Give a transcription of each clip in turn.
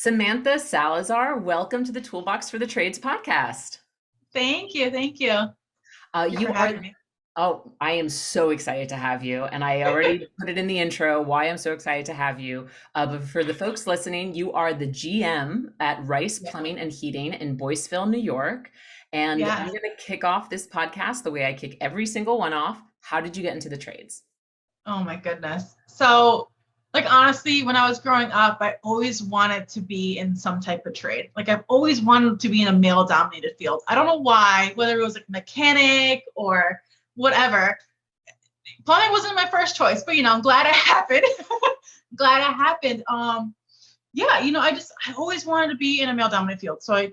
Samantha Salazar, welcome to the Toolbox for the Trades podcast. Thank you. Thank you. Thank you You for are, having me. oh, I am so excited to have you. And I already put it in the intro why I'm so excited to have you. But for the folks listening, you are the GM at Rice Yeah. Plumbing and Heating in Boiceville, New York. And I'm Yes. going to kick off this podcast the way I kick every single one off. How did you get into the trades? Oh my goodness. So, like honestly, when I was growing up, I always wanted to be in some type of trade. Like I've always wanted to be in a male-dominated field. I don't know why, whether it was like mechanic or whatever. Plumbing wasn't my first choice, but I'm glad it happened. Glad it happened. Yeah, I always wanted to be in a male-dominated field. And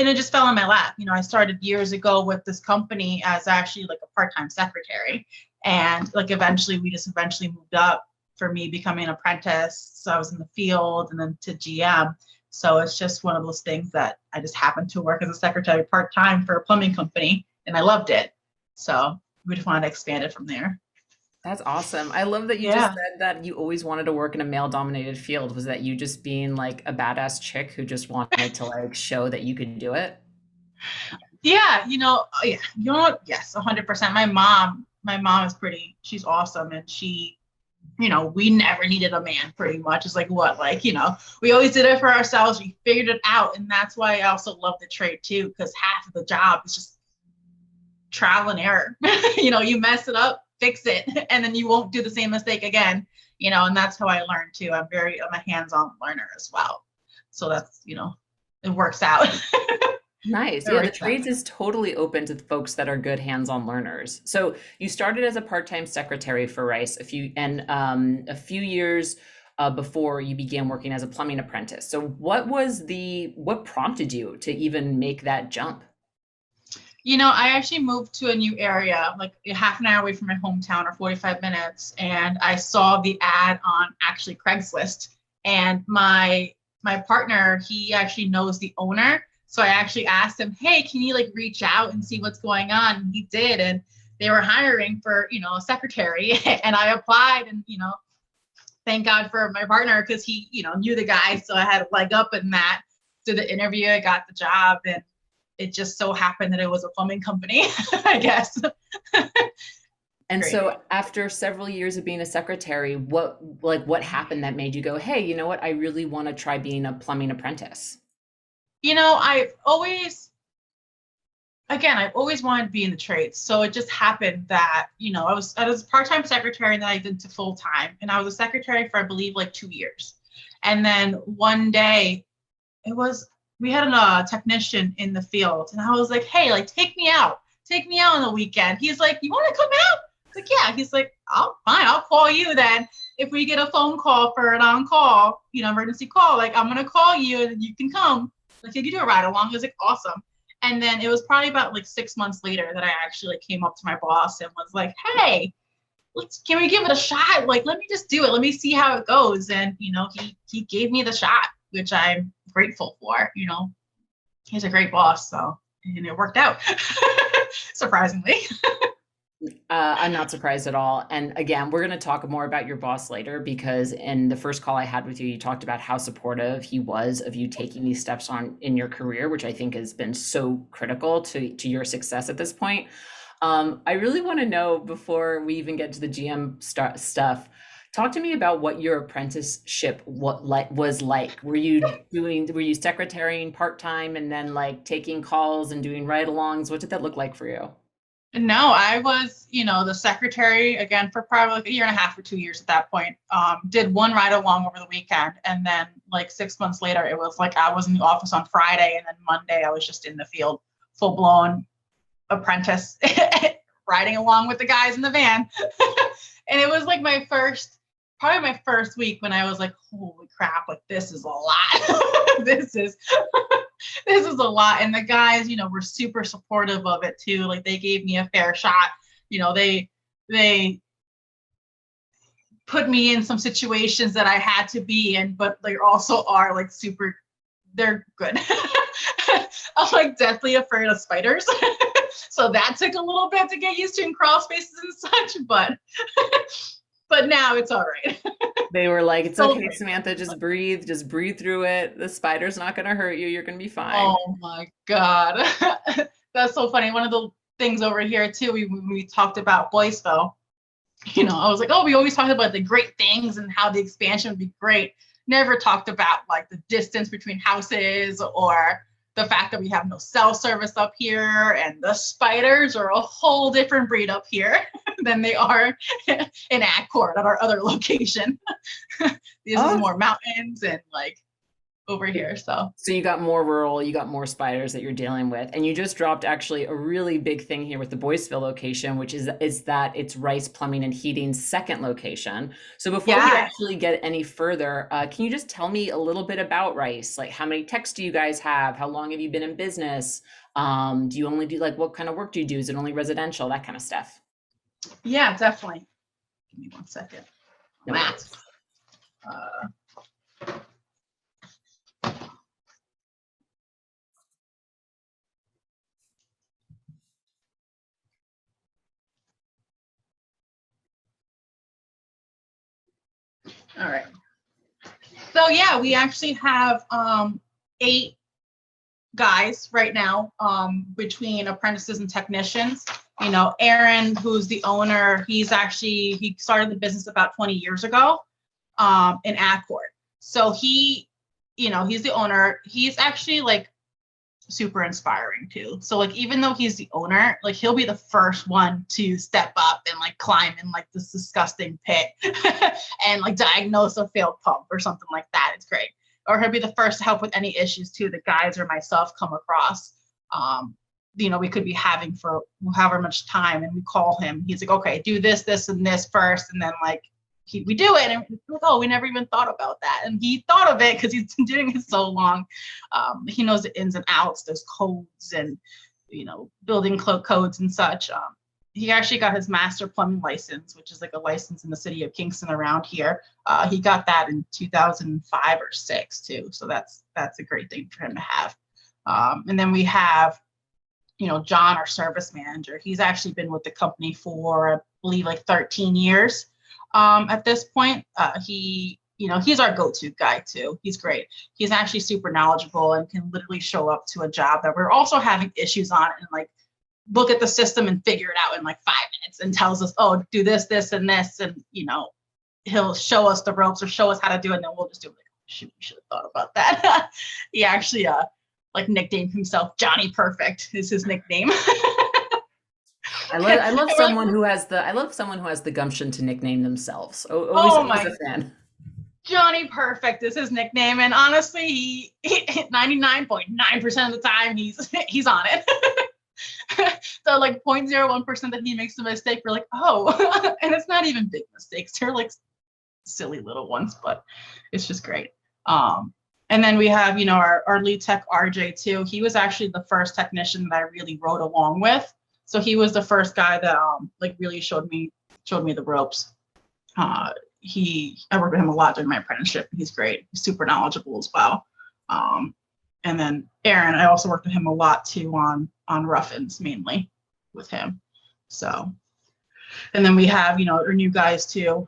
it just fell in my lap. I started years ago with this company as actually like a part-time secretary. And like eventually we just eventually moved up for me becoming an apprentice. So I was in the field and then to GM. So it's just one of those things that I just happened to work as a secretary part-time for a plumbing company and I loved it. So we just wanted to expand it from there. That's awesome. I love that you just Yeah. said that you always wanted to work in a male-dominated field. Was that you just being like a badass chick who just wanted to like show that you could do it? Yeah, oh, yeah, what? Yes, 100%. My mom is she's awesome. And we never needed a man pretty much. It's like what, like, we always did it for ourselves. We figured it out. And that's why I also love the trade too, because half of the job is just trial and error. You mess it up, fix it, and then you won't do the same mistake again. And that's how I learned too. I'm a hands-on learner as well. So that's, it works out. Nice. It Yeah, the works out. trades is totally open to folks that are good hands-on learners. So you started as a part-time secretary for Rice a few years before you began working as a plumbing apprentice. So what prompted you to even make that jump? I actually moved to a new area, like a half an hour away from my hometown or 45 minutes. And I saw the ad on actually Craigslist. And my partner, he actually knows the owner. So I actually asked him, hey, can you like reach out and see what's going on? And he did. And they were hiring for, a secretary. And I applied and, thank God for my partner because he, knew the guy. So I had a leg up in that. Did the interview, I got the job. And it just so happened that it was a plumbing company, I guess. And Great. so after several years of being a secretary, what happened that made you go, "Hey, you know what? I really want to try being a plumbing apprentice." I've always wanted to be in the trades. So it just happened that, I was part-time secretary and then I did to full-time. And I was a secretary for, I believe, like 2 years. And then one day we had a technician in the field and I was like, hey, like, take me out on the weekend. He's like, you want to come out? I was like, yeah. He's like, I'll call you then. If we get a phone call for an on-call, emergency call, like I'm going to call you and you can come. Like, you can do a ride along. It was like, awesome. And then it was probably about like 6 months later that I actually like, came up to my boss and was like, hey, can we give it a shot? Like, let me just do it. Let me see how it goes. And, he gave me the shot, which I'm grateful for. He's a great boss. So, and it worked out, surprisingly. I'm not surprised at all. And again, we're going to talk more about your boss later because in the first call I had with you, you talked about how supportive he was of you taking these steps on in your career, which I think has been so critical to your success at this point. I really want to know before we even get to the GM stuff. Talk to me about what your apprenticeship was like. Were you secretarying part-time and then like taking calls and doing ride-alongs? What did that look like for you? No, I was, the secretary again for probably like a year and a half or 2 years at that point. Did one ride along over the weekend. And then like 6 months later, it was like I was in the office on Friday and then Monday I was just in the field, full blown apprentice, riding along with the guys in the van. And it was like probably my first week when I was like, holy crap, like this is a lot. This is a lot. And the guys, were super supportive of it too. Like they gave me a fair shot. They put me in some situations that I had to be in, but they also are like they're good. I'm like deathly afraid of spiders. So that took a little bit to get used to in crawl spaces and such, but but now it's all right. They were like, it's So okay, great. Samantha, just breathe through it. The spider's not going to hurt you. You're going to be fine. Oh my God. That's so funny. One of the things over here too, we talked about Boiceville, I was like, oh, we always talked about the great things and how the expansion would be great. Never talked about like the distance between houses or the fact that we have no cell service up here, and the spiders are a whole different breed up here than they are in Accord at our other location. These are Oh, more mountains and like over here. So so you got more rural, you got more spiders that you're dealing with. And you just dropped actually a really big thing here with the Boiceville location, which is that it's Rice Plumbing and Heating's second location. So before we yeah, actually get any further, can you just tell me a little bit about Rice? Like how many techs do you guys have? How long have you been in business? Do you only do like what kind of work do you do? Is it only residential? That kind of stuff. yeah, definitely. Give me 1 second. No Matt. worries. Uh, all right. So yeah, we actually have 8 guys right now, between apprentices and technicians. Aaron, who's the owner, he started the business about 20 years ago, in Accord. So he's the owner. He's actually like super inspiring too. So like even though he's the owner, like he'll be the first one to step up and like climb in like this disgusting pit and like diagnose a failed pump or something like that. It's great. Or he'll be the first to help with any issues too the guys or myself come across. We could be having for however much time, and we call him. He's like, okay, do this, this, and this first, and then like we do it, and we're like, oh, we never even thought about that. And he thought of it because he's been doing it so long. He knows the ins and outs. There's codes and building codes and such. He actually got his master plumbing license, which is like a license in the city of Kingston around here. He got that in 2005 or 6 too. So that's a great thing for him to have. And then we have, John, our service manager. He's actually been with the company for, I believe, like 13 years. At this point, he's our go-to guy too. He's great. He's actually super knowledgeable and can literally show up to a job that we're also having issues on and like look at the system and figure it out in like 5 minutes and tells us, oh, do this, this, and this. And, he'll show us the ropes or show us how to do it. And then we'll just do it. Like, shoot, we should have thought about that. He actually, like nicknamed himself Johnny Perfect is his nickname. I love someone who has the gumption to nickname themselves. Always, Oh always my, a fan. Johnny Perfect is his nickname. And honestly, he 99.9% of the time he's on it. So like 0.01% that he makes a mistake, we're like, oh, and it's not even big mistakes. They're like silly little ones, but it's just great. And then we have, our lead tech RJ too. He was actually the first technician that I really rode along with. So he was the first guy that like really showed me the ropes. I worked with him a lot during my apprenticeship. He's great. He's super knowledgeable as well. And then Aaron, I also worked with him a lot too on rough-ins mainly with him. So, and then we have, our new guys too.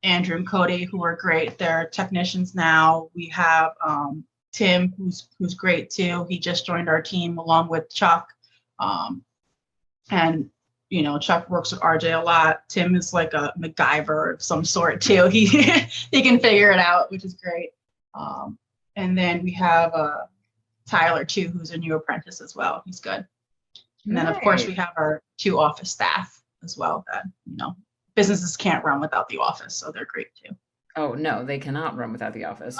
Andrew and Cody, who are great. They're technicians now. We have Tim, who's great too. He just joined our team along with Chuck. And Chuck works with RJ a lot. Tim is like a MacGyver of some sort too. He can figure it out, which is great. And then we have Tyler too, who's a new apprentice as well. He's good. And then of course we have our 2 office staff as well that, businesses can't run without the office. So they're great too. Oh no, they cannot run without the office.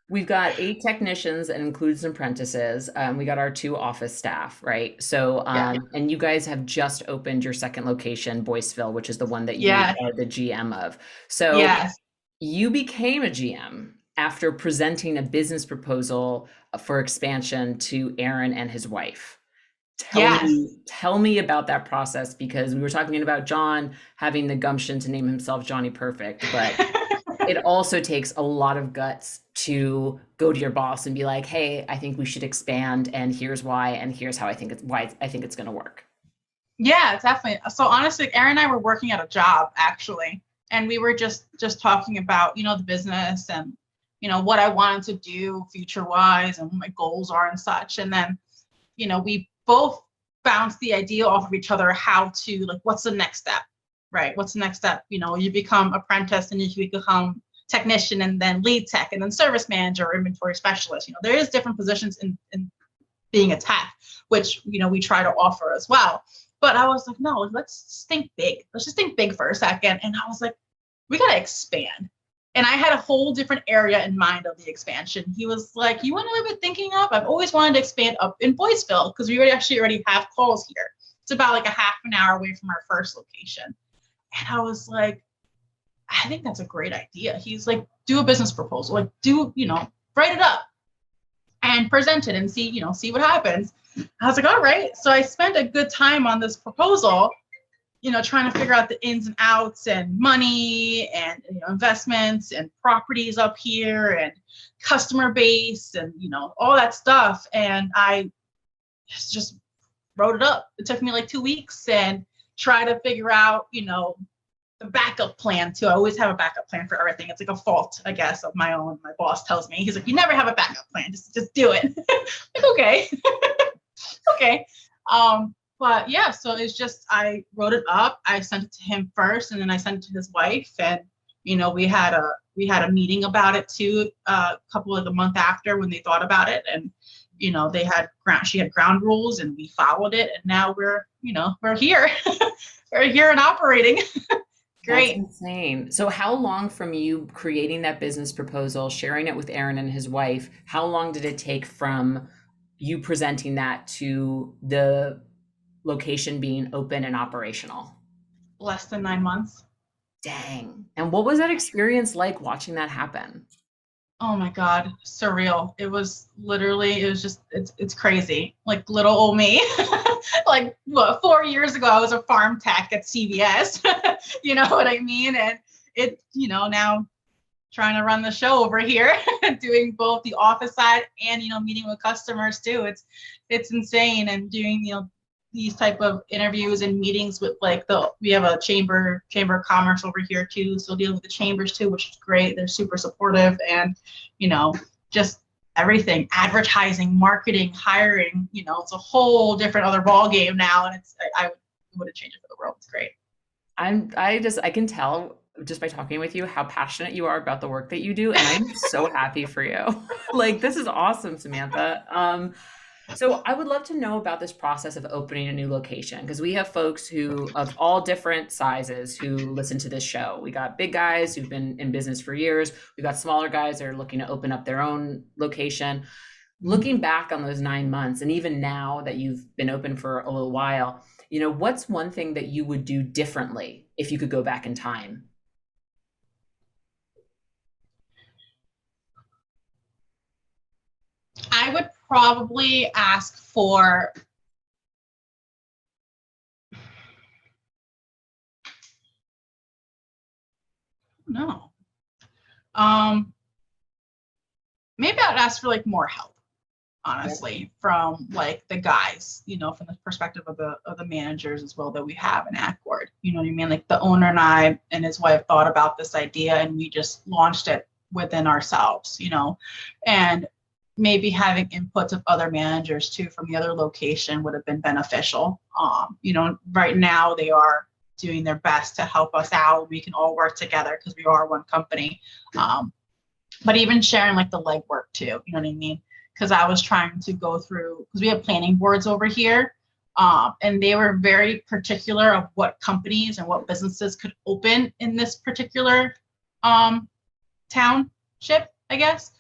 We've got 8 technicians and includes apprentices. We got our 2 office staff, right? So, and you guys have just opened your second location, Boiceville, which is the one that you are the GM of. So you became a GM after presenting a business proposal for expansion to Aaron and his wife. Tell me about that process, because we were talking about John having the gumption to name himself Johnny Perfect, but it also takes a lot of guts to go to your boss and be like, hey, I think we should expand, and here's why, and here's how I think it's going to work. Yeah, definitely. So honestly, Aaron and I were working at a job actually, and we were just talking about, the business and, what I wanted to do future wise and what my goals are and such. And then, we both bounced the idea off of each other how to like what's the next step, right? What's the next step? You become apprentice and you become technician and then lead tech and then service manager or inventory specialist. There is different positions in being a tech, which we try to offer as well. But I was like, no, let's think big. Let's just think big for a second. And I was like, we gotta expand. And I had a whole different area in mind of the expansion. He was like, you want to live thinking up? I've always wanted to expand up in Boiceville because we already have calls here. It's about like a half an hour away from our first location. And I was like, I think that's a great idea. He's like, do a business proposal, like write it up and present it and see what happens. I was like, all right. So I spent a good time on this proposal, trying to figure out the ins and outs and money and investments and properties up here and customer base and all that stuff. And I just wrote it up. It took me like 2 weeks and try to figure out, the backup plan too. I always have a backup plan for everything. It's like a fault, I guess, of my own. My boss tells me, he's like, you never have a backup plan. Just do it. Like, okay. Okay. But yeah, so it's just, I wrote it up. I sent it to him first and then I sent it to his wife. And, we had a meeting about it too, a couple of the month after when they thought about it. And, she had ground rules and we followed it. And now we're here. We're here and operating. That's Great. insane. So how long from you creating that business proposal, sharing it with Aaron and his wife, how long did it take from you presenting that to the location being open and operational? Less than 9 months. Dang. And what was that experience like watching that happen? Oh my God, surreal. It was just, it's crazy. Like little old me. Like what, 4 years ago, I was a farm tech at CVS. You know what I mean? And now trying to run the show over here, doing both the office side and, meeting with customers too. It's insane. And doing, these type of interviews and meetings with we have a chamber of commerce over here too. So dealing with the chambers too, which is great. They're super supportive and, just everything, advertising, marketing, hiring, it's a whole different other ball game now. And I wouldn't change it for the world. It's great. I can tell just by talking with you how passionate you are about the work that you do. And I'm so happy for you. Like, this is awesome, Samantha. So I would love to know about this process of opening a new location because we have folks who of all different sizes who listen to this show. We got big guys who've been in business for years. We got smaller guys that are looking to open up their own location. Looking back on those 9 months, and even now that you've been open for a little while, what's one thing that you would do differently if you could go back in time? I would probably ask for no. Maybe I'd ask for like more help, honestly, from like the guys, from the perspective of the managers as well that we have in Accord. You know what I mean? Like the owner and I and his wife thought about this idea and we just launched it within ourselves, and maybe having inputs of other managers too from the other location would have been beneficial. Right now they are doing their best to help us out. We can all work together because we are one company. But even sharing like the legwork too, you know what I mean? Because I was trying to go through, because we have planning boards over here, and they were very particular of what companies and what businesses could open in this particular township, I guess.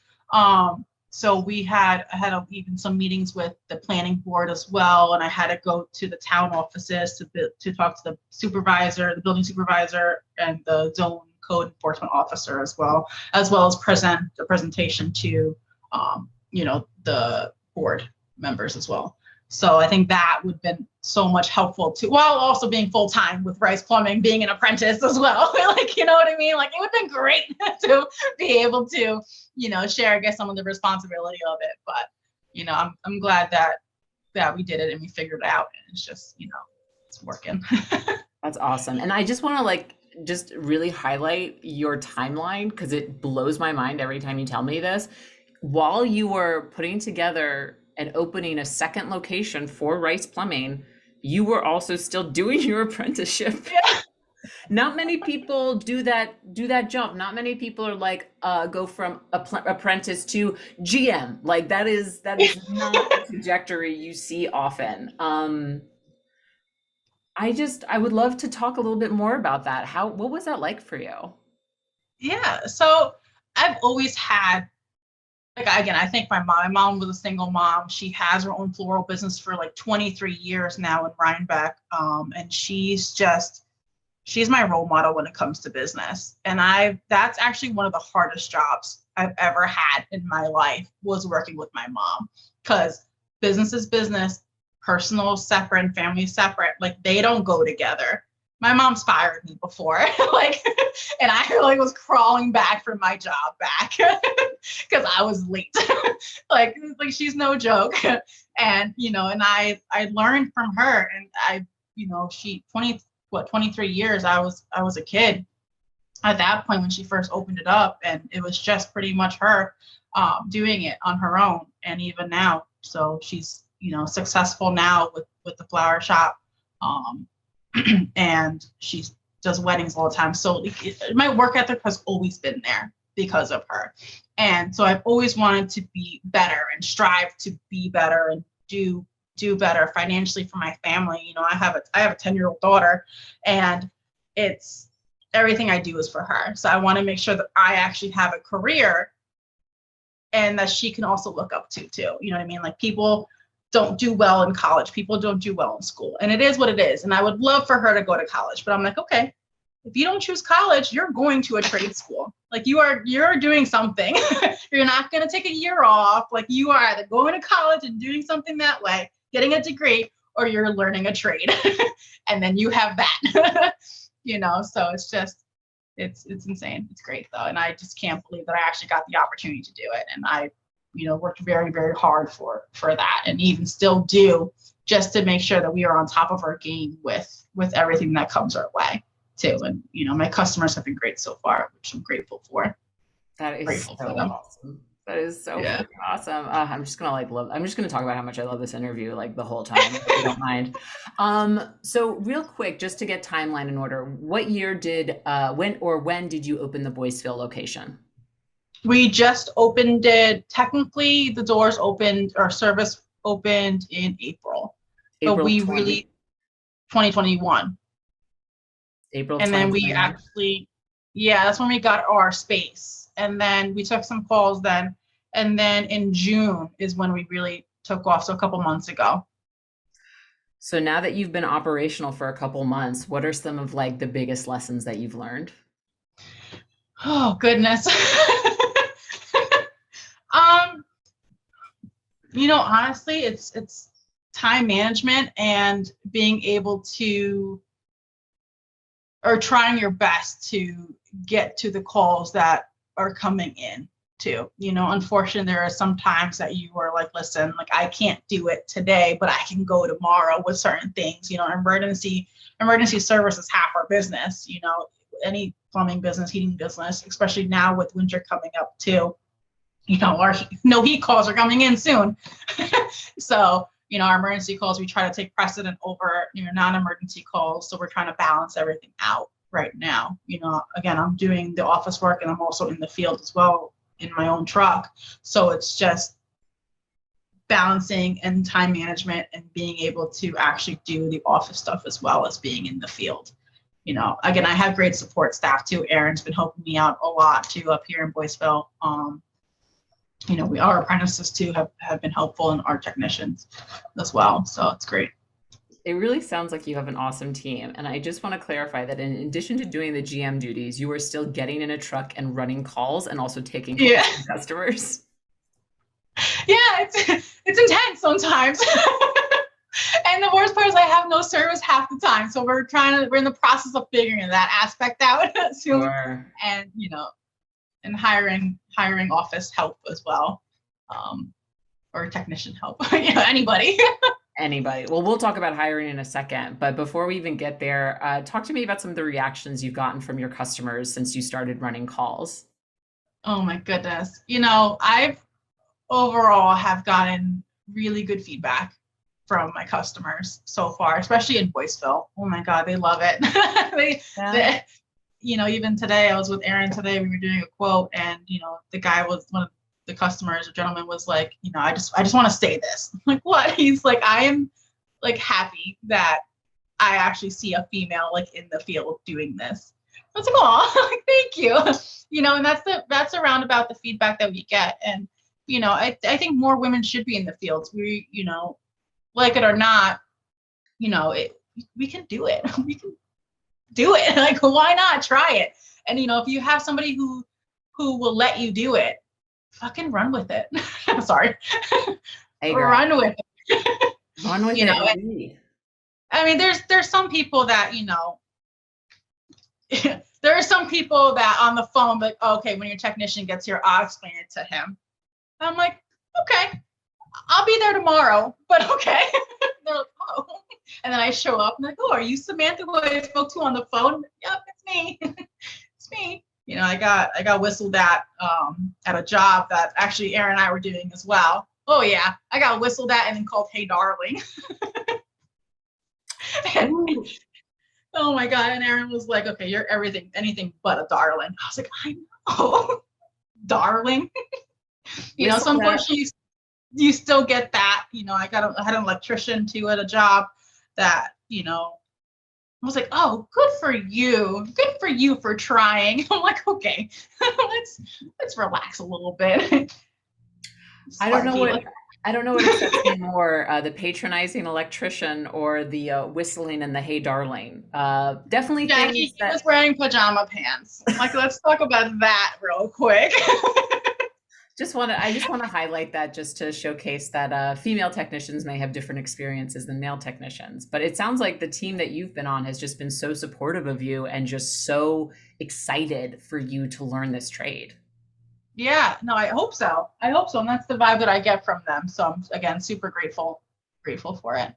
So I had even some meetings with the planning board as well, and I had to go to the town offices to talk to the supervisor, the building supervisor, and the zone code enforcement officer as well as present the presentation to the board members as well. So I think that would have been so much helpful too, while also being full-time with Rice Plumbing, being an apprentice as well. Like, you know what I mean? Like, it would have been great to be able to, share, I guess, some of the responsibility of it. But, I'm glad that we did it and we figured it out. And it's just, working. That's awesome. And I just want to like just really highlight your timeline because it blows my mind every time you tell me this. While you were putting together and opening a second location for Rice Plumbing, you were also still doing your apprenticeship. Yeah. Not many people do that jump. Not many people are like go from apprentice to GM. Like that is not a trajectory you see often. I would love to talk a little bit more about that. What was that like for you? Yeah. So I've always had, like, again, I think my mom was a single mom. She has her own floral business for like 23 years now in Rhinebeck. And she's my role model when it comes to business. And that's actually one of the hardest jobs I've ever had in my life, was working with my mom, because business is business, personal separate and family separate. Like, they don't go together. My mom's fired me before, like, and I like was crawling back from my job back because I was late. like she's no joke. And and I learned from her, and she 23 years, I was a kid at that point when she first opened it up, and it was just pretty much her doing it on her own. And even now, so she's successful now with the flower shop, and she does weddings all the time. So my work ethic has always been there because of her. And so I've always wanted to be better and strive to be better and do better financially for my family. I have a 10-year-old daughter, and it's everything I do is for her. So I want to make sure that I actually have a career and that she can also look up to too. You know what I mean? Like, people don't do well in college. People don't do well in school, and it is what it is. And I would love for her to go to college, but I'm like, okay, if you don't choose college, you're going to a trade school. Like, you're doing something. You're not going to take a year off. Like, you are either going to college and doing something that way, getting a degree, or you're learning a trade. And then you have that. So it's just, it's insane. It's great though. And I just can't believe that I actually got the opportunity to do it. And I worked very, very hard for that, and even still do, just to make sure that we are on top of our game with everything that comes our way too. And my customers have been great so far, which I'm grateful for. That is Grateful so for them. awesome. That is so Yeah. freaking awesome. I'm just gonna I'm just gonna talk about how much I love this interview like the whole time, if you don't mind. So real quick, just to get timeline in order, what year when did you open the Boiceville location? We just opened it. Technically, the doors opened, or service opened in April. But April we 20, really 2021. April And then we 2021. actually, yeah, that's when we got our space. And then we took some calls then. And then in June is when we really took off. So a couple months ago. So now that you've been operational for a couple months, what are some of like the biggest lessons that you've learned? Oh, goodness. um, honestly, it's time management and being able to, or trying your best to get to the calls that are coming in too. Unfortunately, there are some times that you are like, listen, like, I can't do it today, but I can go tomorrow with certain things. Emergency service is half our business. Any plumbing business, heating business, especially now with winter coming up too. Our no heat calls are coming in soon. So, our emergency calls, we try to take precedent over, non-emergency calls. So we're trying to balance everything out right now. Again, I'm doing the office work, and I'm also in the field as well in my own truck. So it's just balancing and time management and being able to actually do the office stuff as well as being in the field. Again, I have great support staff too. Erin's been helping me out a lot too up here in Boiceville. Our apprentices too have been helpful, and our technicians as well. So it's great. It really sounds like you have an awesome team. And I just want to clarify that in addition to doing the GM duties, you are still getting in a truck and running calls and also taking calls Yeah. from customers. Yeah, it's intense sometimes. And the worst part is I have no service half the time. So we're in the process of figuring that aspect out soon. Sure. And and hiring office help as well. Or technician help. Anybody. Anybody. Well, we'll talk about hiring in a second, but before we even get there, talk to me about some of the reactions you've gotten from your customers since you started running calls. Oh my goodness. I've overall have gotten really good feedback from my customers so far, especially in Boiceville. Oh my God, they love it. Yeah. they, even today, I was with Aaron today, we were doing a quote, and, the guy was one of the customers, a gentleman was like, I just want to say this. I'm like, what? He's like, I am like happy that I actually see a female like in the field doing this. I was like, oh, thank you. And that's around about the feedback that we get. And, I think more women should be in the fields. We, like it or not, we can do it. We can do it. Like, why not try it? And, if you have somebody who will let you do it, fucking run with it. Sorry. Hey, girl. Run with it. Run with you it. know, Indeed. I mean, there's some people that, there are some people that on the phone, but okay, when your technician gets here, I'll explain it to him. I'm like, okay, I'll be there tomorrow, but okay. They're like, oh. And then I show up and like, oh, are you Samantha who I spoke to on the phone? Yep, it's me. It's me. I got whistled at a job that actually Aaron and I were doing as well. Oh yeah, I got whistled at and then called, hey darling. And, oh my God. And Aaron was like, okay, you're anything but a darling. I was like, I know. Darling. Whistle that. Unfortunately, you still get that. I had an electrician too at a job that, I was like, oh, good for you. Good for you for trying. I'm like, okay, let's relax a little bit. I don't know what I don't know what upsets me more, the patronizing electrician or the whistling and the hey darling. Definitely Yeah, things he was that wearing pajama pants. I'm like, let's talk about that real quick. I just want to highlight that just to showcase that female technicians may have different experiences than male technicians. But it sounds like the team that you've been on has just been so supportive of you and just so excited for you to learn this trade. Yeah, no, I hope so. I hope so. And that's the vibe that I get from them. So I'm again super grateful for it.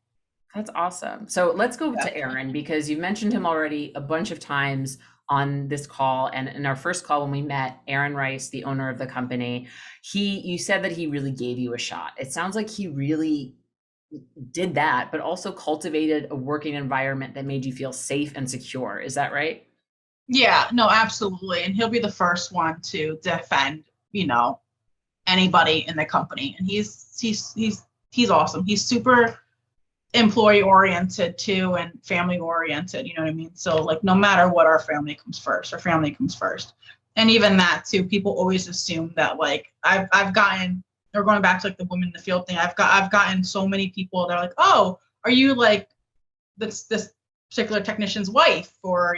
That's awesome. So let's go Yeah. to Aaron because you mentioned him already a bunch of times on this call. And in our first call when we met, Aaron Rice, the owner of the company, you said that he really gave you a shot. It sounds like he really did that, but also cultivated a working environment that made you feel safe and secure. Is that right? Yeah, no, absolutely. And he'll be the first one to defend, anybody in the company. And he's awesome. He's super employee oriented too and family oriented, you know what I mean? So like no matter what, our family comes first. And even that too, people always assume that like I've gotten, or going back to like the women in the field thing, I've gotten so many people that are like, oh, are you like this particular technician's wife, or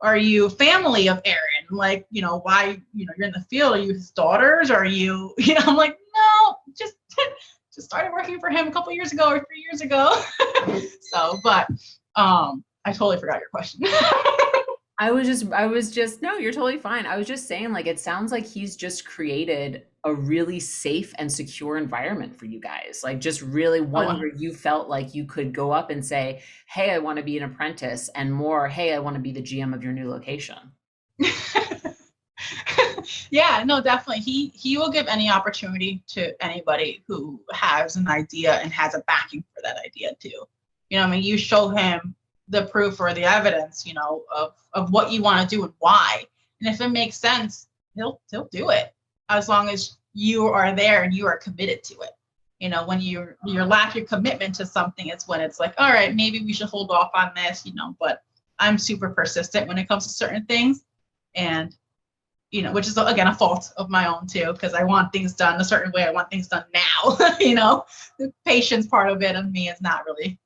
are you family of Aaron? Like, why, you're in the field, are you his daughters? Or are you, I'm like, no, just started working for him a couple years ago or 3 years ago. So, but I totally forgot your question. no, you're totally fine. I was just saying, like, it sounds like he's just created a really safe and secure environment for you guys. Like, just really Oh, one wow. where you felt like you could go up and say, hey, I want to be an apprentice, and more, hey, I want to be the GM of your new location. Yeah, no, definitely. He will give any opportunity to anybody who has an idea and has a backing for that idea too. I mean, you show him the proof or the evidence, of what you want to do and why. And if it makes sense, he'll do it as long as you are there and you are committed to it. When you lack your commitment to something, it's when it's like, all right, maybe we should hold off on this, but I'm super persistent when it comes to certain things. And which is again a fault of my own too, because I want things done a certain way. I want things done now. The patience part of it of me is not really,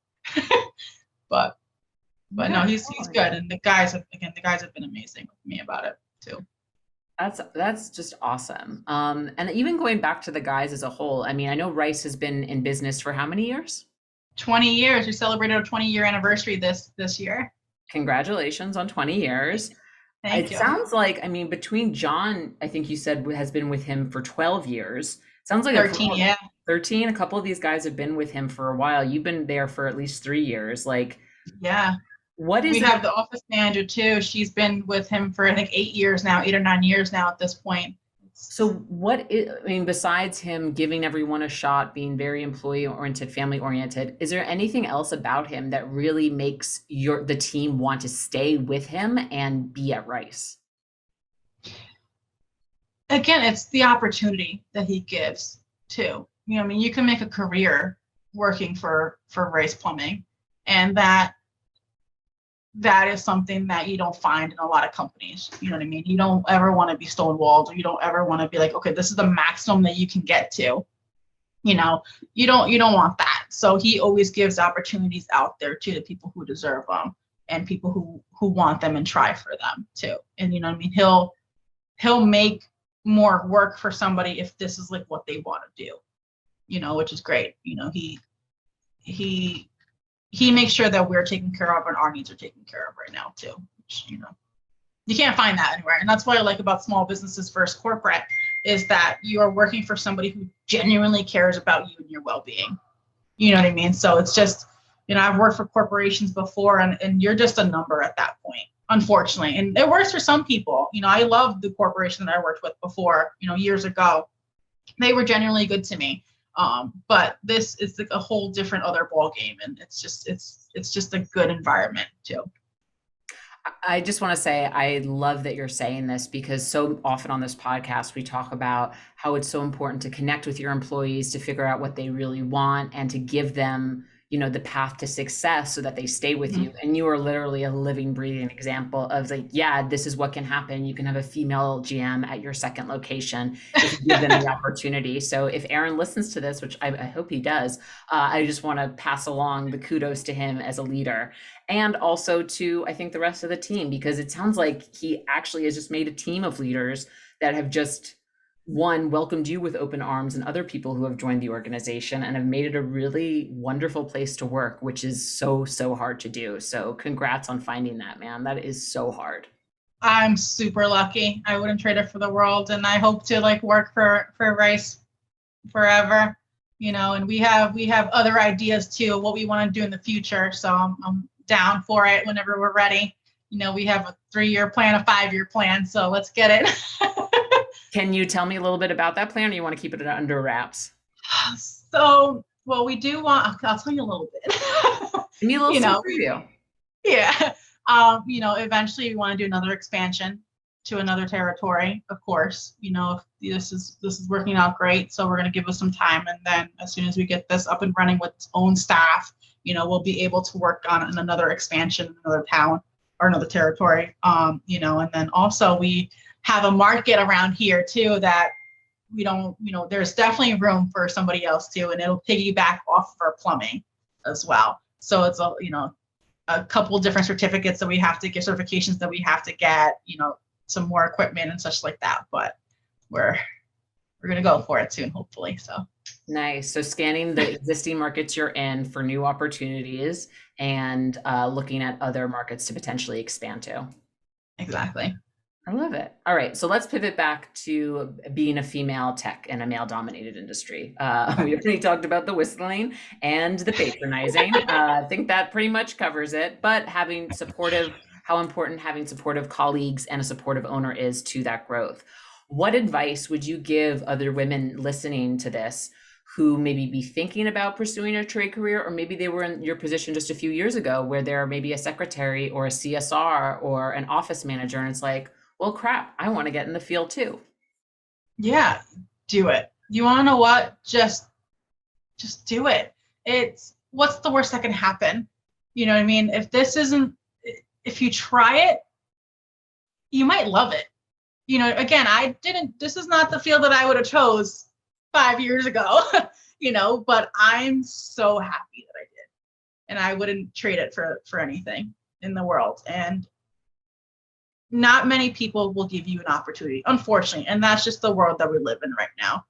but no, he's good. And the guys have been amazing with me about it too. That's just awesome. And even going back to the guys as a whole, I mean, I know Rice has been in business for how many years? 20 years. We celebrated our 20-year anniversary this year. Congratulations on 20 years. Thank It you. sounds like, I mean, between John, I think you said has been with him for 12 years. Sounds like a 13, couple, yeah. 13, a couple of these guys have been with him for a while. You've been there for at least 3 years. Like, Yeah. what We is have it? the office manager too. She's been with him for I think 8 years now, 8 or 9 years now at this point. So I mean, besides him giving everyone a shot, being very employee oriented, family oriented, is there anything else about him that really makes the team want to stay with him and be at Rice? Again, it's the opportunity that he gives too. I mean, you can make a career working for Rice Plumbing, and that is something that you don't find in a lot of companies. You know what I mean? You don't ever want to be stonewalled, or you don't ever want to be like, okay, this is the maximum that you can get to. You don't want that. So he always gives opportunities out there to the people who deserve them and people who want them and try for them too. And you know what I mean? He'll make more work for somebody if this is like what they want to do, which is great. He he makes sure that we're taken care of and our needs are taken care of right now too, which, you can't find that anywhere. And that's what I like about small businesses versus corporate is that you are working for somebody who genuinely cares about you and your well-being. You know what I mean? So it's just, I've worked for corporations before and you're just a number at that point, unfortunately. And it works for some people. I love the corporation that I worked with before, years ago. They were genuinely good to me. But this is like a whole different other ball game, and it's just a good environment too. I just want to say I love that you're saying this because so often on this podcast we talk about how it's so important to connect with your employees to figure out what they really want and to give them, the path to success so that they stay with you. And you are literally a living, breathing example of like, yeah, this is what can happen. You can have a female GM at your second location if you give them the opportunity. So if Aaron listens to this, which I hope he does, I just want to pass along the kudos to him as a leader. And also to, I think, the rest of the team, because it sounds like he actually has just made a team of leaders that have just, one, welcomed you with open arms and other people who have joined the organization and have made it a really wonderful place to work, which is so, so hard to do. So congrats on finding that, man. That is so hard. I'm super lucky. I wouldn't trade it for the world. And I hope to work for Rice forever. And we have other ideas too of what we want to do in the future. So I'm down for it whenever we're ready. We have a 3-year plan, a 5-year plan. So let's get it. Can you tell me a little bit about that plan, or you want to keep it under wraps? So, well, we do want, I'll tell you a little bit. Give me a little preview. Yeah. Eventually we want to do another expansion to another territory, of course. If this is working out great. So we're going to give us some time. And then as soon as we get this up and running with its own staff, we'll be able to work on another expansion, another town or another territory. And then also we have a market around here too that we don't, there's definitely room for somebody else too, and it'll piggyback off of our plumbing as well. So it's a couple different certificates that we have to get, certifications that we have to get, some more equipment and such like that. But we're gonna go for it soon, hopefully. So nice. So scanning the existing markets you're in for new opportunities and looking at other markets to potentially expand to. Exactly. I love it. All right. So let's pivot back to being a female tech in a male dominated industry. We already talked about the whistling and the patronizing. I think that pretty much covers it, but how important having supportive colleagues and a supportive owner is to that growth. What advice would you give other women listening to this who maybe be thinking about pursuing a trade career, or maybe they were in your position just a few years ago where they're maybe a secretary or a CSR or an office manager, and it's like, well, crap, I want to get in the field too. Yeah, do it. You want to know what? Just do it. What's the worst that can happen? You know what I mean? If you try it, you might love it. Again, this is not the field that I would have chose 5 years ago, but I'm so happy that I did. And I wouldn't trade it for anything in the world. And not many people will give you an opportunity, unfortunately. And that's just the world that we live in right now.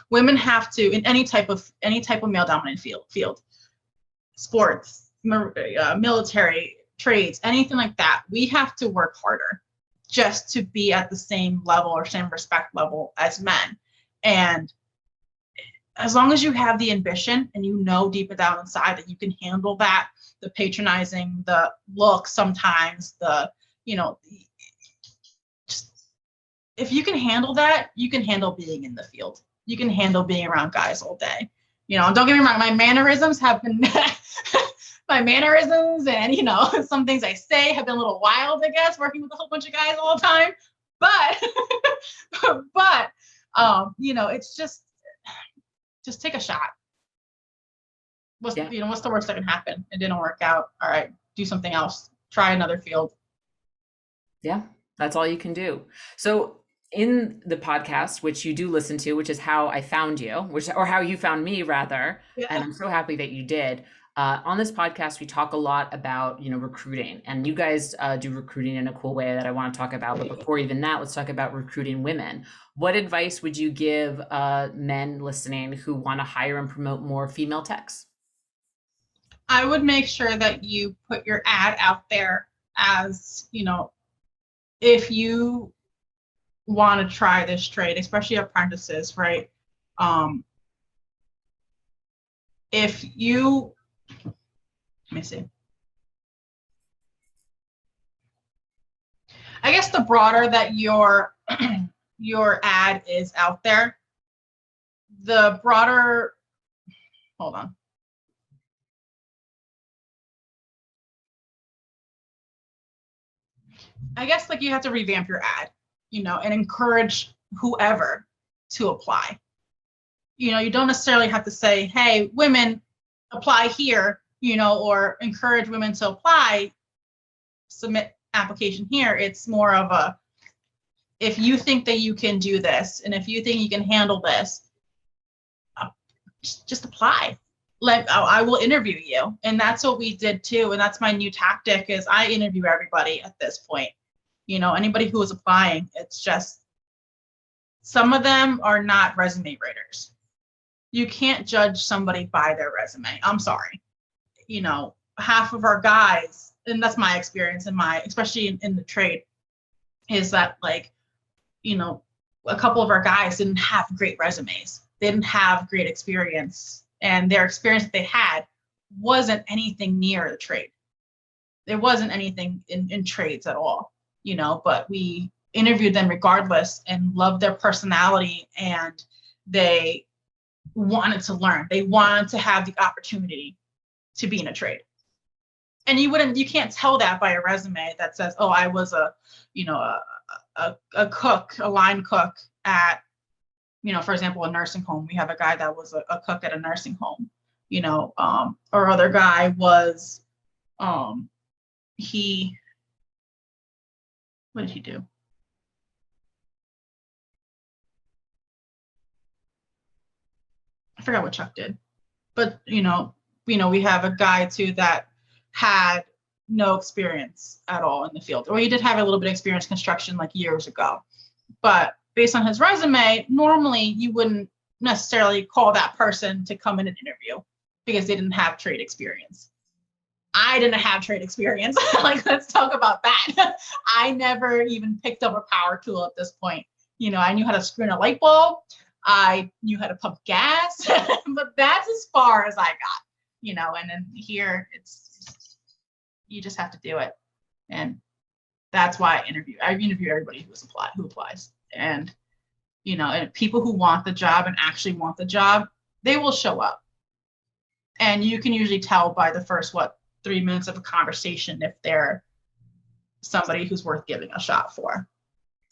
Women have to, in any type of male dominated field, sports, military, trades, anything like that, we have to work harder just to be at the same level or same respect level as men. And as long as you have the ambition and you know deep down inside that you can handle that, the patronizing, the look sometimes, the, you know, just, if you can handle that, you can handle being in the field. You can handle being around guys all day. You know, don't get me wrong, my mannerisms have been my mannerisms and, you know, some things I say have been a little wild, I guess, working with a whole bunch of guys all the time. But you know, it's just take a shot. What's the worst that can happen? It didn't work out. All right, do something else. Try another field. Yeah, that's all you can do. So in the podcast, which you do listen to, which is how I found you, or how you found me rather, and I'm so happy that you did. On this podcast, we talk a lot about, recruiting, and you guys do recruiting in a cool way that I want to talk about. But before even that, let's talk about recruiting women. What advice would you give men listening who want to hire and promote more female techs? I would make sure that you put your ad out there as, if you want to try this trade, especially apprentices, right? If you, let me see. I guess the broader that your ad is out there, the broader, hold on. I guess like you have to revamp your ad, and encourage whoever to apply. You don't necessarily have to say, hey, women, apply here, or encourage women to apply, submit application here. It's more of a, if you think that you can do this, and if you think you can handle this, just apply. I will interview you. And that's what we did too. And that's my new tactic is I interview everybody at this point. Anybody who is applying, it's just, some of them are not resume writers. You can't judge somebody by their resume. I'm sorry. Half of our guys, and that's my experience especially in the trade, is that a couple of our guys didn't have great resumes. They didn't have great experience, and their experience that they had wasn't anything near the trade. There wasn't anything in trades at all, but we interviewed them regardless and loved their personality, and they wanted to learn. They wanted to have the opportunity to be in a trade. And you can't tell that by a resume that says, oh, I was a cook, a line cook at, for example, a nursing home. We have a guy that was a cook at a nursing home, our other guy was, what did he do? I forgot what Chuck did, but we have a guy too that had no experience at all in the field, or he did have a little bit of experience in construction like years ago, but based on his resume, normally you wouldn't necessarily call that person to come in an interview because they didn't have trade experience. I didn't have trade experience. Let's talk about that. I never even picked up a power tool at this point. I knew how to screw in a light bulb. I knew how to pump gas, but that's as far as I got, and then here you just have to do it. And that's why I interview everybody who applies. And, and people who want the job and actually want the job, they will show up. And you can usually tell by the first, 3 minutes of a conversation if they're somebody who's worth giving a shot for.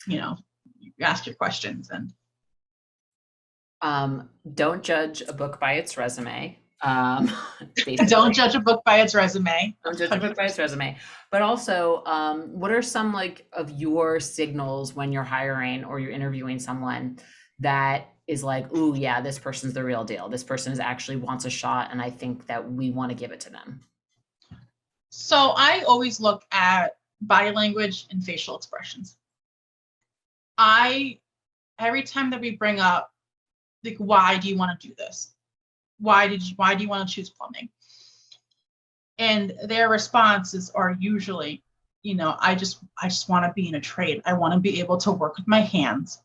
You ask your questions and don't judge a book by its resume. Don't judge a book by its resume. Don't judge a book by its resume. But also, what are some of your signals when you're hiring or you're interviewing someone that is like, ooh, yeah, this person's the real deal. This person actually wants a shot, and I think that we want to give it to them. So I always look at body language and facial expressions. Every time that we bring up, why do you want to do this? Why do you want to choose plumbing? And their responses are usually, I just want to be in a trade. I want to be able to work with my hands.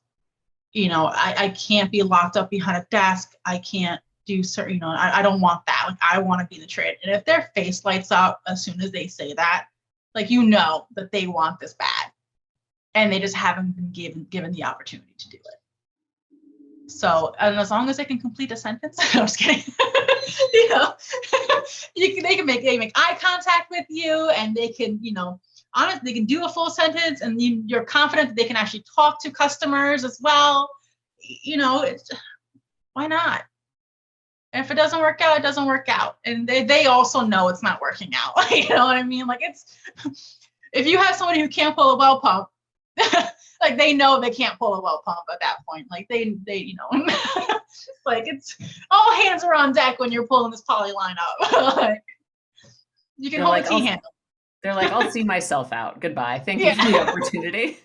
I can't be locked up behind a desk. I can't do certain, I don't want that. Like, I want to be in the trade. And if their face lights up as soon as they say that, like, that they want this bad, and they just haven't been given the opportunity to do it. So, and as long as they can complete a sentence, I'm just kidding. They can make eye contact with you, and they can, honestly, they can do a full sentence, and you're confident that they can actually talk to customers as well. Why not? And if it doesn't work out, it doesn't work out. And they also know it's not working out. You know what I mean? Like, if you have somebody who can't pull a well pump, like, they know they can't pull a well pump at that point. Like, they like, it's all hands are on deck when you're pulling this poly line up. Like, you can hold a T handle. They're like, I'll see myself out. Goodbye. Thank you for the opportunity.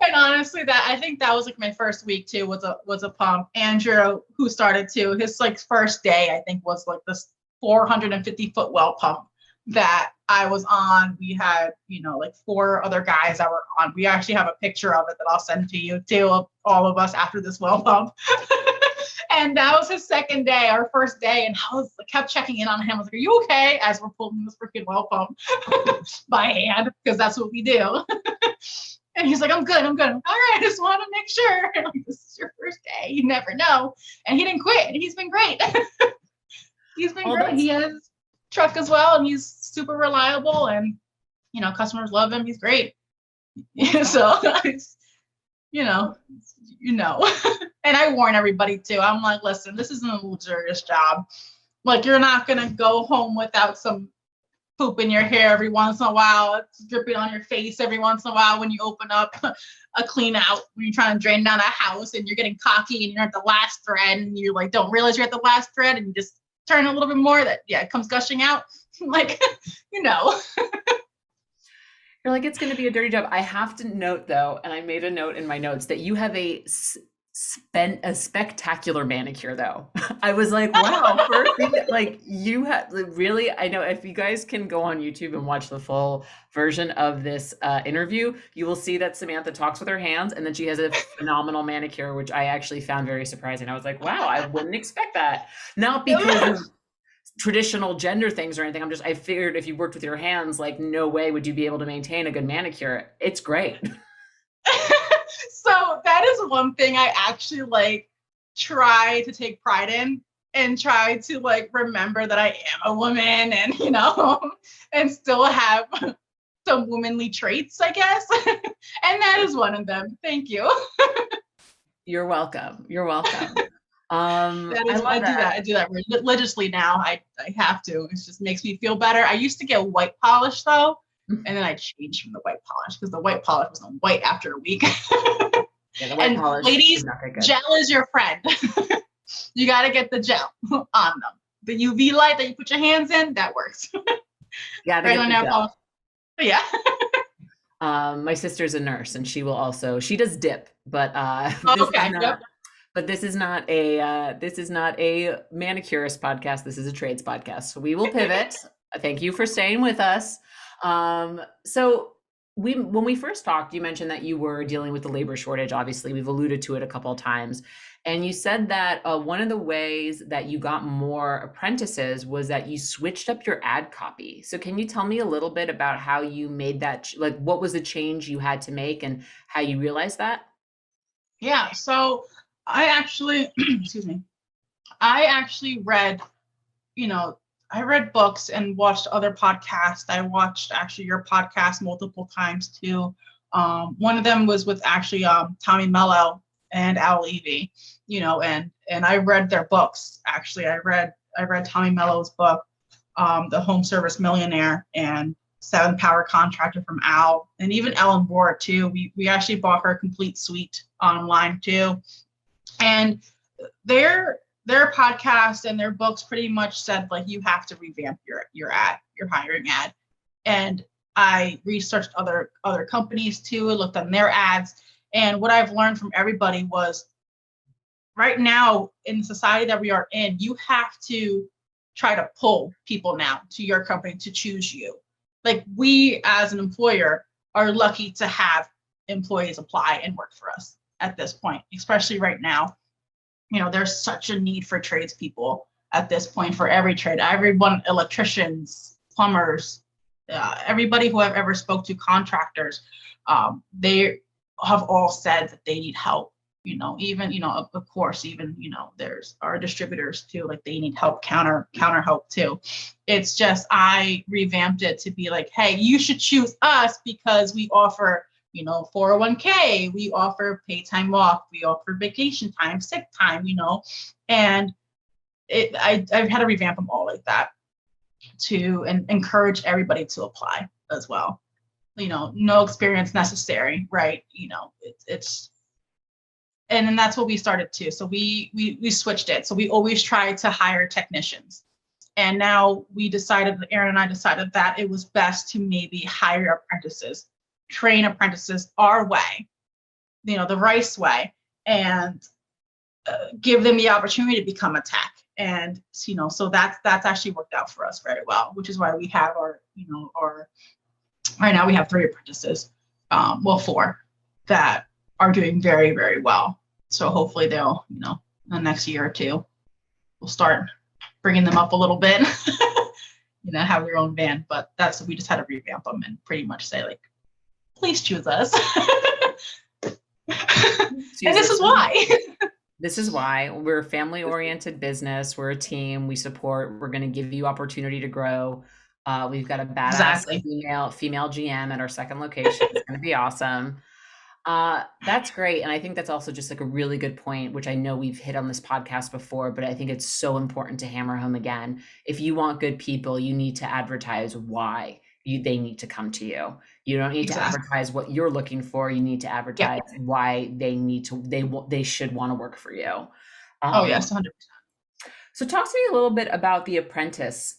And honestly, I think that was like my first week too, was a pump. Andrew, who started too, his like first day, I think, was like this 450-foot well pump that I was on. We had, like 4 other guys that were on. We actually have a picture of it that I'll send to you too, of all of us after this well pump. And that was his second day, our first day. And I kept checking in on him. I was like, are you okay? As we're pulling this freaking well pump by hand, because that's what we do. And he's like, I'm good. All right, I just want to make sure. Like, this is your first day. You never know. And he didn't quit. He's been great. He's been great. He has a truck as well, and he's super reliable. And, customers love him. He's great. So, And I warn everybody too. I'm like, listen, this isn't a luxurious job. Like, you're not going to go home without some poop in your hair every once in a while. It's dripping on your face every once in a while when you open up a clean out, when you're trying to drain down a house and you're getting cocky and you're at the last thread and you like don't realize you're at the last thread and you just turn a little bit more, it comes gushing out. Like, You're like, it's going to be a dirty job. I have to note though, and I made a note in my notes, that you have a spectacular manicure though. I was like, wow, like, you have really, I know if you guys can go on YouTube and watch the full version of this interview, you will see that Samantha talks with her hands, and then she has a phenomenal manicure, which I actually found very surprising. I was like, wow, I wouldn't expect that. Not because of traditional gender things or anything. I figured if you worked with your hands, like, no way would you be able to maintain a good manicure. It's great. So that is one thing I actually like try to take pride in, and try to like remember that I am a woman, and and still have some womanly traits, I guess. And that is one of them. Thank you. You're welcome. I do that religiously now. I have to. It just makes me feel better. I used to get white polish though, and then I changed from the white polish because the white polish wasn't white after a week. Yeah, the white polish, ladies, gel is your friend. You got to get the gel on them. The UV light that you put your hands in, that works. Yeah, gel. Yeah. My sister's a nurse, and she does dip, but this is not a manicurist podcast. This is a trades podcast. So we will pivot. Thank you for staying with us. So when we first talked, you mentioned that you were dealing with the labor shortage. Obviously, we've alluded to it a couple of times. And you said that one of the ways that you got more apprentices was that you switched up your ad copy. So can you tell me a little bit about how you made that, like, what was the change you had to make and how you realized that? Yeah. So I actually, excuse me, I actually read, I read books and watched other podcasts. I watched actually your podcast multiple times too. One of them was with actually Tommy Mello and Al Levy, and I read their books. Actually, I read Tommy Mello's book, The Home Service Millionaire, and 7 Power Contractor from Al, and even Ellen Bohr too. We actually bought her complete suite online too. And their podcast and their books pretty much said, like, you have to revamp your ad, your hiring ad. And I researched other companies too, looked on their ads. And what I've learned from everybody was, right now in the society that we are in, you have to try to pull people now to your company to choose you. Like, we as an employer are lucky to have employees apply and work for us at this point, especially right now. There's such a need for tradespeople at this point for every trade. Everyone, electricians, plumbers, everybody who I've ever spoke to, contractors, they have all said that they need help. Even, of course, even, there's our distributors too, like they need help, counter help too. It's just, I revamped it to be like, hey, you should choose us because we offer 401k, we offer paid time off, we offer vacation time, sick time, and I've had to revamp them all like that to encourage everybody to apply as well. No experience necessary, right? And then that's what we started too. So we switched it. So we always tried to hire technicians. And now Aaron and I decided that it was best to maybe hire apprentices, train apprentices our way, the Rice way, and give them the opportunity to become a tech. And, so that's actually worked out for us very well, which is why we have right now we have 3 apprentices, 4 that are doing very, very well. So hopefully they'll, the next year or 2, we'll start bringing them up a little bit, have their own van. But we just had to revamp them and pretty much say, like, please choose us. And this is why. This is why we're a family-oriented business. We're a team. We support. We're going to give you opportunity to grow. We've got a badass female GM at our second location. It's going to be awesome. That's great. And I think that's also just like a really good point, which I know we've hit on this podcast before, but I think it's so important to hammer home again. If you want good people, you need to advertise why they need to come to you. You don't need to advertise what you're looking for. You need to advertise why they should want to work for you. Oh yes, 100%. So talk to me a little bit about the Apprentice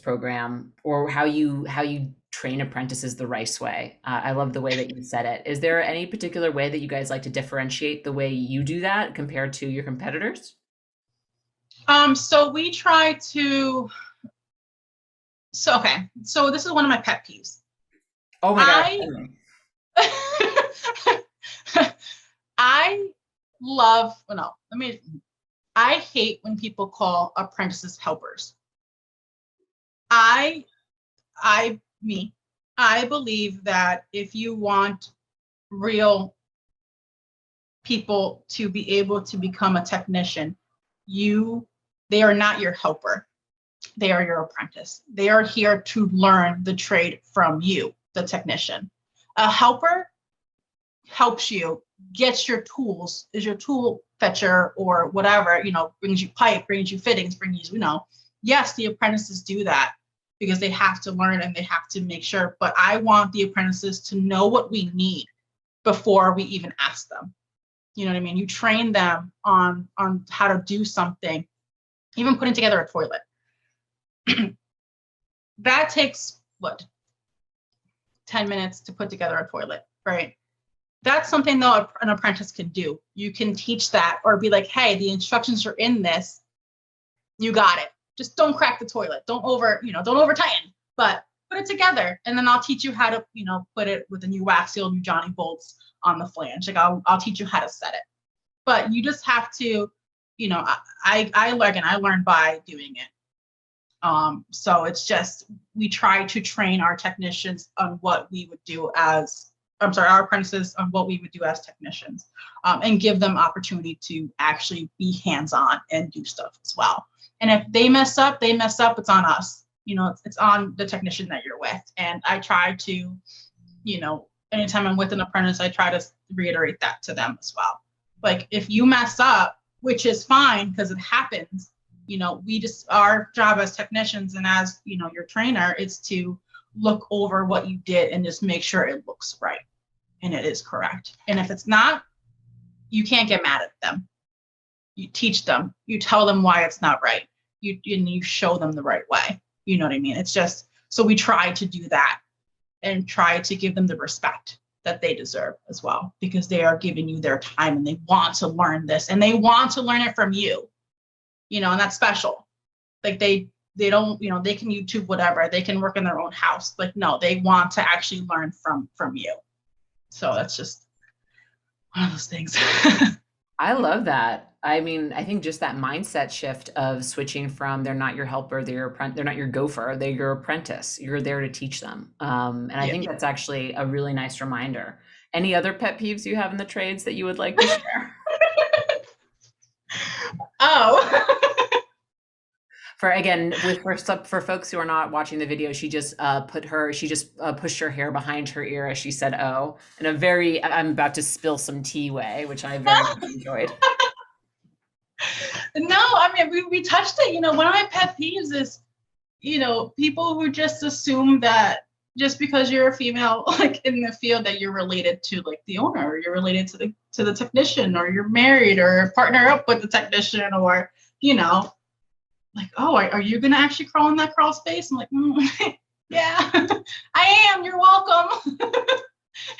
program, or how you train apprentices the Rice way. I love the way that you said it. Is there any particular way that you guys like to differentiate the way you do that compared to your competitors? So we try to. So this is one of my pet peeves. Oh my God. I hate when people call apprentices helpers. I believe that if you want real people to be able to become a technician, they are not your helper. They are your apprentice. They are here to learn the trade from you, the technician. A helper helps you, gets your tools, is your tool fetcher or whatever, brings you pipe, brings you fittings, brings you, yes, the apprentices do that because they have to learn and they have to make sure, but I want the apprentices to know what we need before we even ask them. You know what I mean? You train them on how to do something, even putting together a toilet. That takes 10 minutes to put together a toilet, right? That's something though an apprentice can do. You can teach that or be like, hey, the instructions are in this. You got it. Just don't crack the toilet. Don't over tighten, but put it together. And then I'll teach you how to, put it with a new wax seal, new Johnny bolts on the flange. Like I'll teach you how to set it. But you just have to, I learned by doing it. So it's just, we try to train our technicians on what we would do our apprentices on what we would do as technicians, and give them opportunity to actually be hands-on and do stuff as well. And if they mess up, it's on us. It's on the technician that you're with. And I try to, anytime I'm with an apprentice, I try to reiterate that to them as well. Like, if you mess up, which is fine because it happens, our job as technicians and as, your trainer is to look over what you did and just make sure it looks right and it is correct. And if it's not, you can't get mad at them. You teach them, you tell them why it's not right. You show them the right way. You know what I mean? It's just, so we try to do that and try to give them the respect that they deserve as well, because they are giving you their time and they want to learn this and they want to learn it from you, and that's special. Like they don't, they can YouTube whatever, they can work in their own house. Like, no, they want to actually learn from you. So that's just one of those things. I love that. I mean, I think just that mindset shift of switching from they're not your helper, they're not your gopher, they're your apprentice. You're there to teach them. And I Yeah. think that's actually a really nice reminder. Any other pet peeves you have in the trades that you would like to share? Oh. For again, for folks who are not watching the video, she just pushed her hair behind her ear as she said "oh" in a very I'm about to spill some tea way, which I very much enjoyed. No, I mean we touched it. One of my pet peeves is, people who just assume that just because you're a female, like in the field, that you're related to like the owner, or you're related to the technician, or you're married or partner up with the technician, or like, oh, are you gonna actually crawl in that crawl space? I'm like, yeah, I am. You're welcome.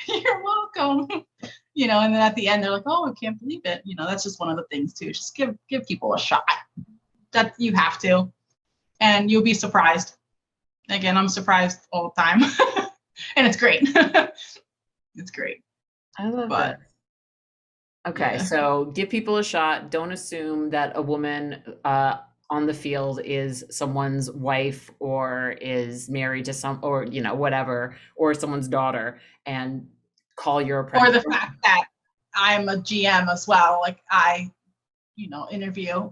You're welcome. And then at the end they're like, oh, I can't believe it. That's just one of the things too. Just give people a shot. That you have to, and you'll be surprised. Again, I'm surprised all the time. And it's great. It's great. I love that. Okay, Yeah. so give people a shot. Don't assume that a woman on the field is someone's wife or is married to or whatever, or someone's daughter, and call your apprentice. Or the fact that I'm a GM as well. Like I, interview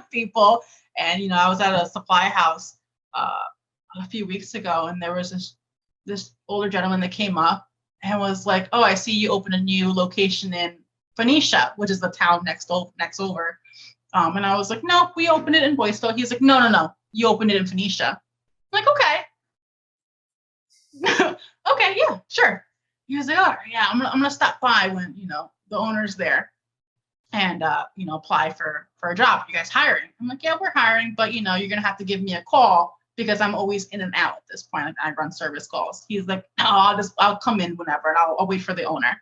people, and I was at a supply house a few weeks ago, and there was this older gentleman that came up and was like, "Oh, I see you open a new location in Phoenicia, which is the town next over." And I was like, "No, we opened it in Boiceville." He's like, "No, you opened it in Phoenicia." I'm like, "Okay, okay, yeah, sure." He was like, "All right, yeah, I'm gonna stop by when the owner's there, and apply for a job. You guys hiring?" I'm like, "Yeah, we're hiring, but you're gonna have to give me a call because I'm always in and out at this point. Like, I run service calls." He's like, "Oh, I'll come in whenever, and I'll wait for the owner."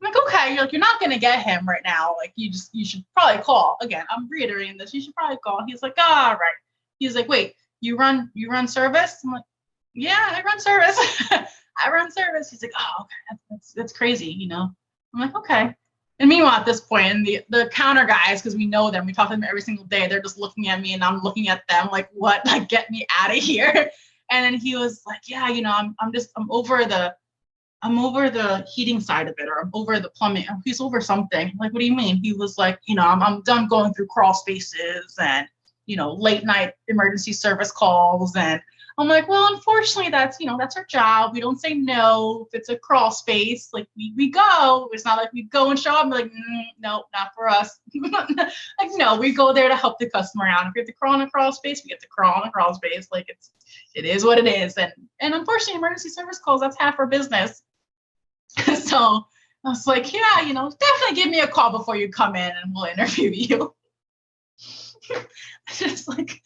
I'm like, "Okay." You're like, "You're not gonna get him right now. Like, you should probably call." Again, I'm reiterating this. You should probably call. He's like, "All right." He's like, "Wait, you run service?" I'm like, "Yeah, I run service." I run service. He's like, "Oh, okay, that's crazy." I'm like, "Okay." And meanwhile, at this point, and the counter guys, because we know them, we talk to them every single day, they're just looking at me and I'm looking at them like, what? Like, get me out of here. And then he was like, "Yeah, I'm over the heating side of it, or I'm over the plumbing." He's over something. I'm like, "What do you mean?" He was like, I'm done going through crawl spaces and, late night emergency service calls." And I'm like, "Well, unfortunately, that's our job. We don't say no if it's a crawl space. Like we go. It's not like we go and show up and be like, no, not for us." Like, no, we go there to help the customer out. If we have to crawl in a crawl space, we get to crawl in a crawl space. Like it is what it is. And unfortunately, emergency service calls, that's half our business. So I was like, "Yeah, definitely give me a call before you come in and we'll interview you." Just like,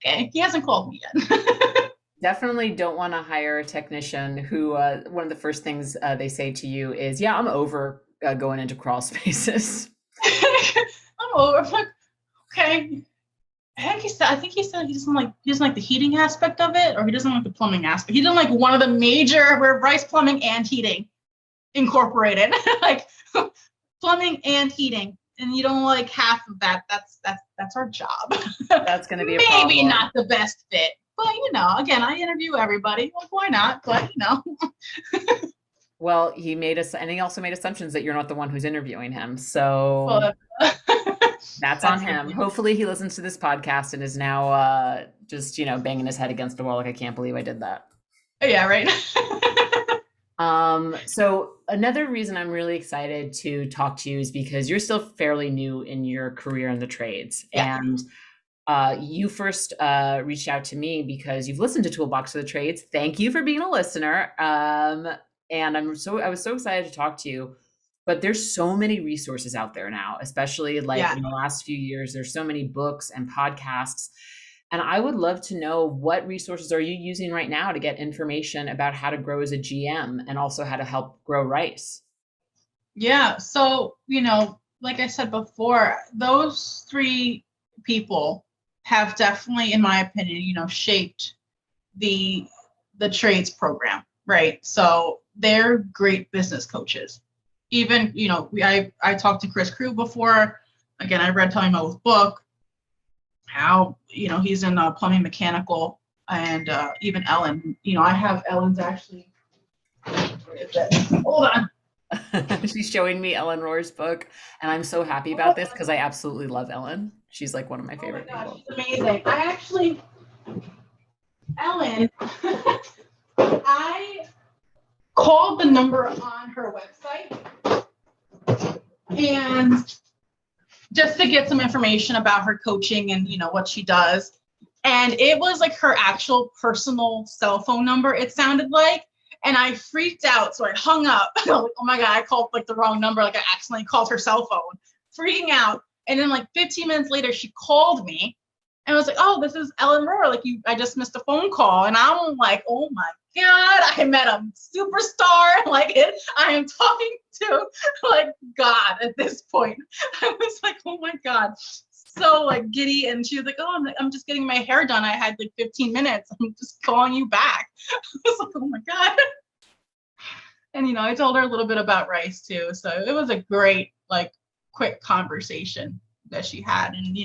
okay, he hasn't called me yet. Definitely don't want to hire a technician who one of the first things they say to you is, "Yeah, I'm over going into crawl spaces." I'm over. I'm like, okay. I think he said he doesn't like the heating aspect of it, or he doesn't like the plumbing aspect. He doesn't like one of the major, where Bryce Plumbing and Heating Incorporated, like plumbing and heating, and you don't like half of that. That's our job. That's going to be a maybe problem. not the best fit, but again, I interview everybody. Like, why not? But Well, and he also made assumptions that you're not the one who's interviewing him. So well, that's on him. Hopefully he listens to this podcast and is now just, banging his head against the wall like, "I can't believe I did that." Yeah, right. So another reason I'm really excited to talk to you is because you're still fairly new in your career in the trades. Yeah. And you first reached out to me because you've listened to Toolbox for the Trades. Thank you for being a listener. And I was so excited to talk to you. But there's so many resources out there now, especially in the last few years. There's so many books and podcasts. And I would love to know, what resources are you using right now to get information about how to grow as a GM and also how to help grow Rice? Yeah. So, like I said before, those three people have definitely, in my opinion, shaped the trades program, right? So they're great business coaches. Even, I talked to Chris Crew before. Again, I read Tommy Mello's book, how, he's in plumbing mechanical, and even Ellen, I have Ellen's actually, where is it? Hold on. She's showing me Ellen Rohr's book, and I'm so happy about this because I absolutely love Ellen. She's like one of my favorite people. She's amazing. Ellen, I called the number on her website and just to get some information about her coaching and what she does. And it was like her actual personal cell phone number, it sounded like. And I freaked out. So I hung up. Like, oh my God, I called like the wrong number. Like I accidentally called her cell phone, freaking out. And then like 15 minutes later, she called me and was like, oh, this is Ellen Rohr. Like I just missed a phone call. And I'm like, oh my God, I met a superstar. Like I am talking to like God at this point. I was like, oh my God. So like giddy, and she was like, oh, I'm just getting my hair done. I had like 15 minutes. I'm just calling you back. I was like, oh my God. And I told her a little bit about rice too. So it was a great, like, quick conversation that she had. And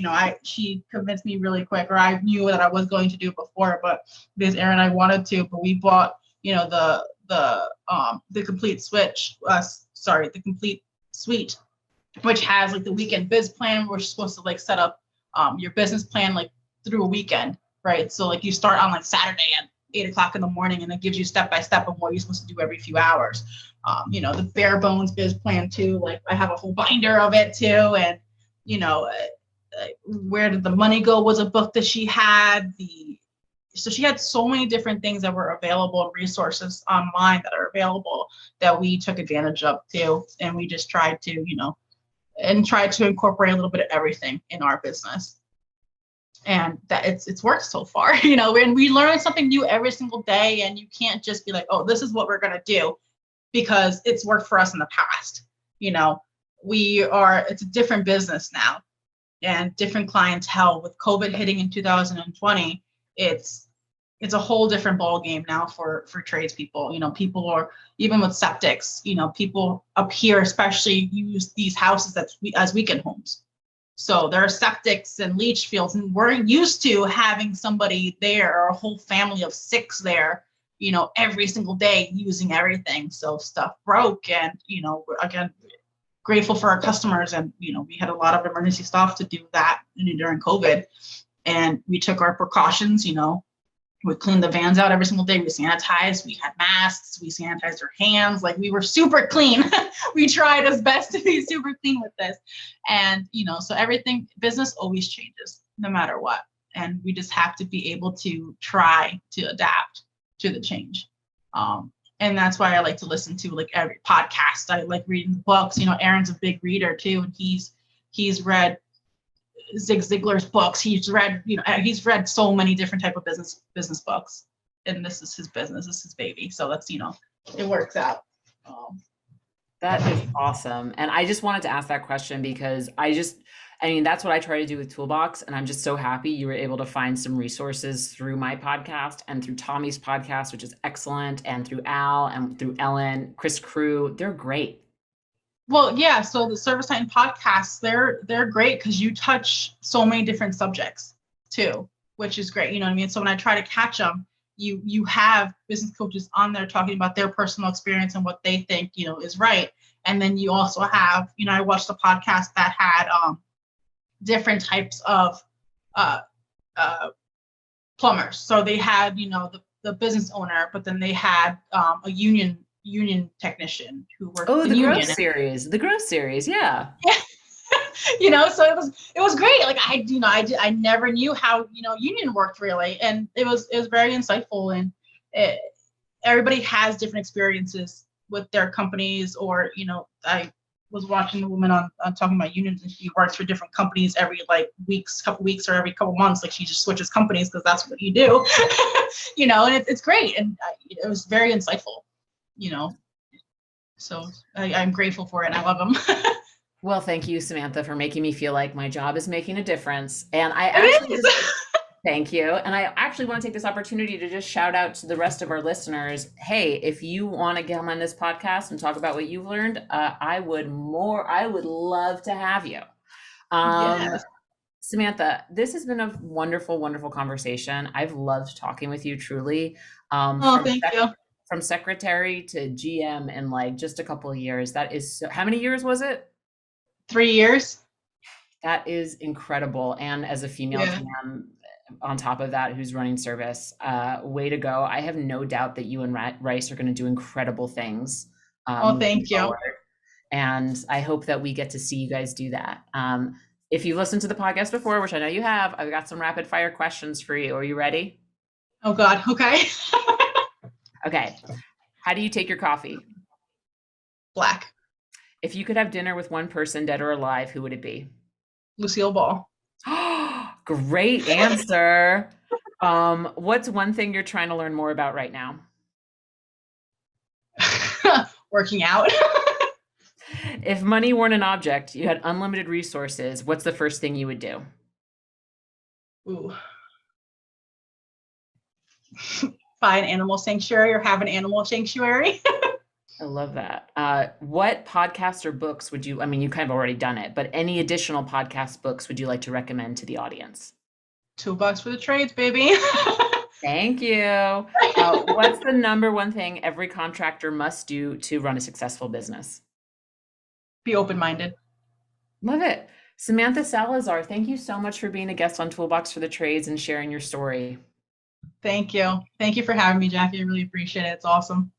she convinced me really quick, or I knew that I was going to do before, but because Aaron and I wanted to, but we bought, the complete the complete suite, which has like the weekend biz plan. We're supposed to like set up your business plan like through a weekend, right? So like you start on like Saturday at 8:00 in the morning, and it gives you step by step of what you're supposed to do every few hours. The bare bones biz plan too. Like I have a whole binder of it too, and Where Did the Money Go was a book that she had. So she had so many different things that were available, and resources online that are available that we took advantage of too, and we just tried to try to incorporate a little bit of everything in our business. And that it's worked so far, and we learn something new every single day. And you can't just be like, oh, this is what we're going to do because it's worked for us in the past. It's a different business now and different clientele. With COVID hitting in 2020, it's a whole different ball game now for tradespeople. People are, even with septics, people up here especially use these houses as weekend homes. So there are septics and leach fields, and we're used to having somebody there, or a whole family of 6 there, every single day using everything. So stuff broke, and again, grateful for our customers, and we had a lot of emergency stuff to do that during COVID, and we took our precautions. We cleaned the vans out every single day. We sanitized. We had masks. We sanitized our hands. Like we were super clean. We tried as best to be super clean with this. And, so everything, business always changes no matter what. And we just have to be able to try to adapt to the change. And that's why I like to listen to like every podcast. I like reading books. Aaron's a big reader too. And he's read Zig Ziglar's books. He's read so many different type of business books, and this is his business. This is his baby. So that's, it works out. That is awesome. And I just wanted to ask that question because that's what I try to do with Toolbox. And I'm just so happy you were able to find some resources through my podcast and through Tommy's podcast, which is excellent, and through Al and through Ellen, Chris Crew. They're great. Well, yeah. So the ServiceTitan podcasts, they're great because you touch so many different subjects too, which is great. You know what I mean? So when I try to catch them, you have business coaches on there talking about their personal experience and what they think, is right. And then you also have, I watched a podcast that had different types of plumbers. So they had, the business owner, but then they had a union technician who worked the union. The growth series. Yeah. So it was great. Like I never knew how, union worked really. And it was very insightful, and everybody has different experiences with their companies, or, I was watching the woman on talking about unions, and she works for different companies every couple weeks or every couple months. Like she just switches companies because that's what you do, and it's great. And it was very insightful. So I'm grateful for it, and I love them. Well, thank you, Samantha, for making me feel like my job is making a difference. And I actually It just is. thank you. And I actually want to take this opportunity to just shout out to the rest of our listeners. Hey, if you want to come on this podcast and talk about what you've learned, I would love to have you. Um, Yes. Samantha, this has been a wonderful, wonderful conversation. I've loved talking with you truly. Oh, thank you. From secretary to GM in like just a couple of years. That is so, how many years was it? 3 years. That is incredible. And as a female Yeah. GM on top of that, who's running service, way to go. I have no doubt that you and Rice are going to do incredible things Oh, moving thank you. forward. And I hope that we get to see you guys do that. If you've listened to the podcast before, which I know you have, I've got some rapid fire questions for you. Are you ready? Oh God. Okay. Okay. How do you take your coffee? Black. If you could have dinner with one person, dead or alive, who would it be? Lucille Ball. Great answer. What's one thing you're trying to learn more about right now? Working out. If money weren't an object, you had unlimited resources, what's the first thing you would do? Ooh. Buy an animal sanctuary or have an animal sanctuary. I love that. What podcasts or books would you, I mean, you kind of already done it, but any additional podcast books would you like to recommend to the audience? Toolbox for the trades, baby. Thank you. What's the number one thing every contractor must do to run a successful business? Be open-minded. Love it. Samantha Salazar, thank you so much for being a guest on Toolbox for the Trades and sharing your story. Thank you. Thank you for having me, Jackie. I really appreciate it. It's awesome.